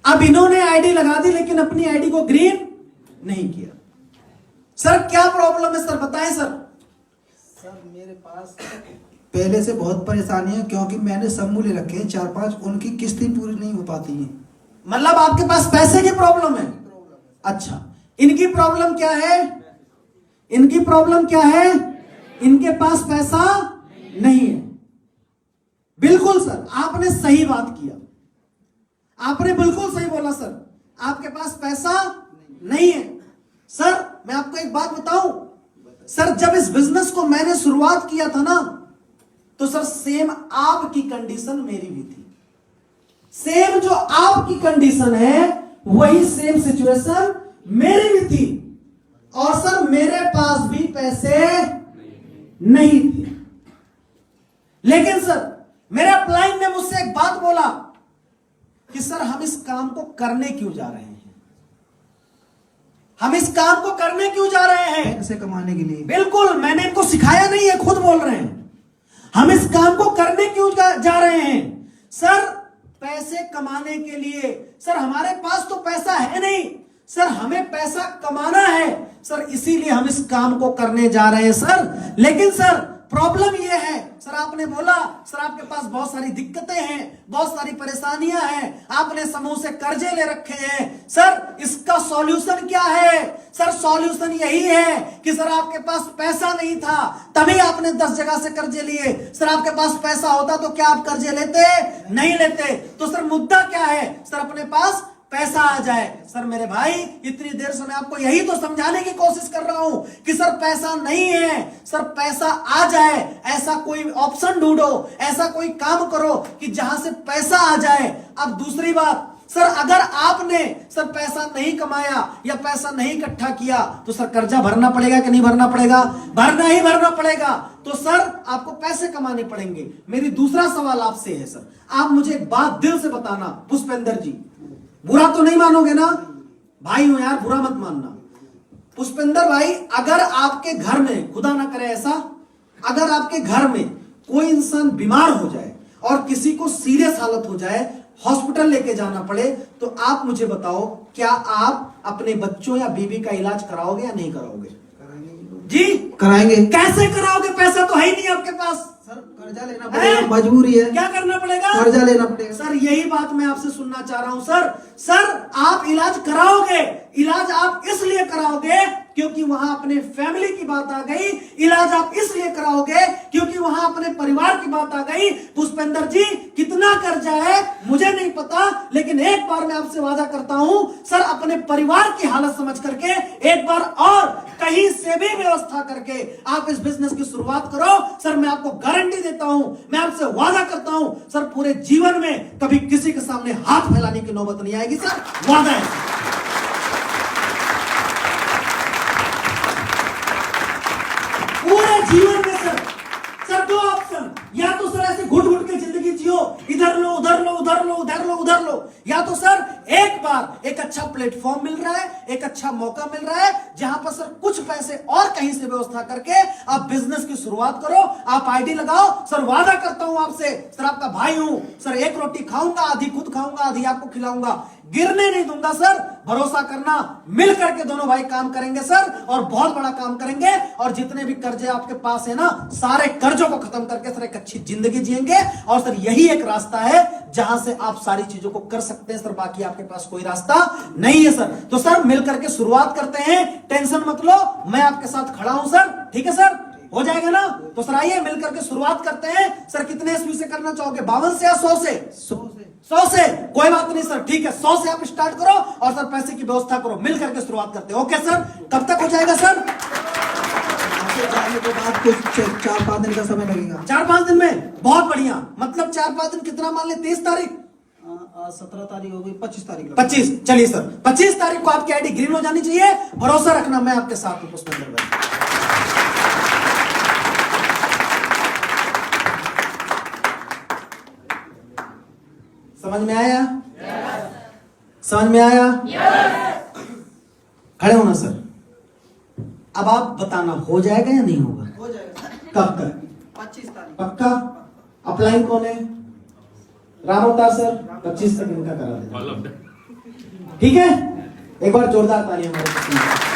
अब इन्होंने आईडी लगा दी लेकिन अपनी आईडी को ग्रीन नहीं किया। सर क्या प्रॉब्लम है सर, बताएं सर। सर मेरे पास पहले से बहुत परेशानी है, क्योंकि मैंने समूह ले रखे हैं 4-5, उनकी किस्तें पूरी नहीं हो पाती हैं। मतलब आपके पास पैसे की प्रॉब्लम है? अच्छा, इनकी प्रॉब्लम क्या है? इनकी प्रॉब्लम क्या है? इनके पास पैसा नहीं है। बिल्कुल सर, आपने सही बात किया, आपने बिल्कुल सही बोला सर, आपके पास पैसा नहीं है। सर मैं आपको एक बात बताऊं सर, जब इस बिजनेस को मैंने शुरुआत किया था ना, तो सर सेम आपकी कंडीशन मेरी भी थी। सेम जो आपकी कंडीशन है वही सेम सिचुएशन मेरी भी थी। और सर मेरे पास भी पैसे नहीं थे। लेकिन सर मेरे अपलाइन ने मुझसे एक बात बोला कि सर हम इस काम को करने क्यों जा रहे हैं? हम इस काम को करने क्यों जा रहे हैं? पैसे कमाने के लिए। बिल्कुल, मैंने इनको सिखाया नहीं है, खुद बोल रहे हैं। हम इस काम को करने क्यों जा रहे हैं? सर पैसे कमाने के लिए। सर हमारे पास तो पैसा है नहीं सर, हमें पैसा कमाना है सर, इसीलिए हम इस काम को करने जा रहे हैं सर। लेकिन सर प्रॉब्लम यह है सर, आपने बोला सर आपके पास बहुत सारी दिक्कतें हैं, बहुत सारी परेशानियां हैं, आपने समूह से कर्जे ले रखे हैं। सर इसका सॉल्यूशन क्या है? सर सॉल्यूशन यही है कि सर आपके पास पैसा नहीं था तभी आपने 10 जगह से कर्जे लिए। सर आपके पास पैसा होता तो क्या आप कर्जे लेते? नहीं लेते। तो सर मुद्दा क्या है? सर अपने पास पैसा आ जाए। सर मेरे भाई इतनी देर से मैं आपको यही तो समझाने की कोशिश कर रहा हूं कि सर पैसा नहीं है, सर पैसा आ जाए। ऐसा कोई ऑप्शन ढूंढो, ऐसा कोई काम करो कि जहां से पैसा आ जाए। अब दूसरी बात सर, अगर आपने सर पैसा नहीं कमाया या पैसा नहीं इकट्ठा किया तो सर कर्जा भरना पड़ेगा कि नहीं भरना पड़ेगा? भरना ही भरना पड़ेगा। तो सर आपको पैसे कमाने पड़ेंगे। मेरी दूसरा सवाल आपसे है सर, आप मुझे एक बात दिल से बताना पुष्पेंद्र जी, बुरा तो नहीं मानोगे ना? भाई हो यार, बुरा मत मानना। पुष्पेंद्र भाई, अगर आपके घर में, खुदा ना करे ऐसा, अगर आपके घर में कोई इंसान बीमार हो जाए और किसी को सीरियस हालत हो जाए, हॉस्पिटल लेके जाना पड़े, तो आप मुझे बताओ क्या आप अपने बच्चों या बीवी का इलाज कराओगे या नहीं कराओगे? जी कराएंगे। कैसे कराओगे? पैसा तो है ही नहीं आपके पास। सर कर्जा लेना पड़ेगा, मजबूरी है। क्या करना पड़ेगा? कर्जा लेना पड़ेगा। सर यही बात मैं आपसे सुनना चाह रहा हूं सर। सर आप इलाज कराओगे, इलाज आप इसलिए कराओगे क्योंकि वहां अपने फैमिली की बात आ गई। इलाज आप इसलिए कराओगे क्योंकि वहां अपने परिवार की बात आ गई। पुष्पेंद्र जी कितना कर्जा है मुझे नहीं पता, लेकिन एक बार मैं आपसे वादा करता हूं सर, अपने परिवार की हालत समझ करके एक बार और कहीं से भी व्यवस्था करके आप इस बिजनेस की शुरुआत करो। सर मैं आपको गारंटी देता हूं, मैं आपसे वादा करता हूं सर, पूरे जीवन में कभी किसी के सामने हाथ फैलाने की नौबत नहीं आएगी सर, वादा है। पूरे जीवन में सर दो ऑप्शन, या तो सर ऐसे घुट घुट के जिंदगी जियो, इधर लो उधर लो उधर लो उधर लो उधर लो, या तो सर एक बार एक अच्छा प्लेटफॉर्म मिल रहा है, एक अच्छा मौका मिल रहा है जहां पर सर कुछ पैसे और कहीं से व्यवस्था करके आप बिजनेस की शुरुआत करो, आप आईडी लगाओ। सर वादा करता हूं आपसे, सर आपका भाई हूं सर, एक रोटी खाऊंगा, आधी खुद खाऊंगा, आधी आपको खिलाऊंगा, गिरने नहीं दूंगा सर, भरोसा करना। मिल करके दोनों भाई काम करेंगे सर, और बहुत बड़ा काम करेंगे, और जितने भी कर्जे आपके पास है ना, सारे कर्जों को खत्म करके सर एक अच्छी जिंदगी जिएंगे। और सर यही एक रास्ता है जहां से आप सारी चीजों को कर सकते हैं सर, बाकी आपके पास कोई रास्ता नहीं है सर। तो सर मिल करके शुरुआत करते हैं, टेंशन मत लो, मैं आपके साथ खड़ा हूं सर, ठीक है सर? हो जाएगा ना? तो सर आइए मिलकर के शुरुआत करते हैं। सर कितने ईस्वी से करना चाहोगे, 52 से या 100 से? 100 से कोई बात नहीं सर, ठीक है, 100 से आप स्टार्ट करो और सर पैसे की व्यवस्था करो, मिल करके शुरुआत करते हैं। ओके सर, कब तक हो जाएगा सर? जाने के बाद कुछ 4-5 दिन का समय लगेगा। 4-5 दिन में? बहुत बढ़िया। मतलब 4-5 दिन कितना मान ले, 30 तारीख 17 तारीख हो गई, 25 तारीख 25, चलिए सर 25 तारीख को आपकी आईडी ग्रीन हो जानी चाहिए। भरोसा रखना, मैं आपके साथ हूं पुष्पेंद्र भाई। समझ में आया? समझ में आया? खड़े होना सर। अब आप बताना हो जाएगा या नहीं होगा? हो जाएगा। कब तक? 25 तारीख पक्का? अपलाइन कौन है? राम अवतार सर, 25 तक इनका करा देना। ठीक है, एक बार जोरदार तालियां हमारे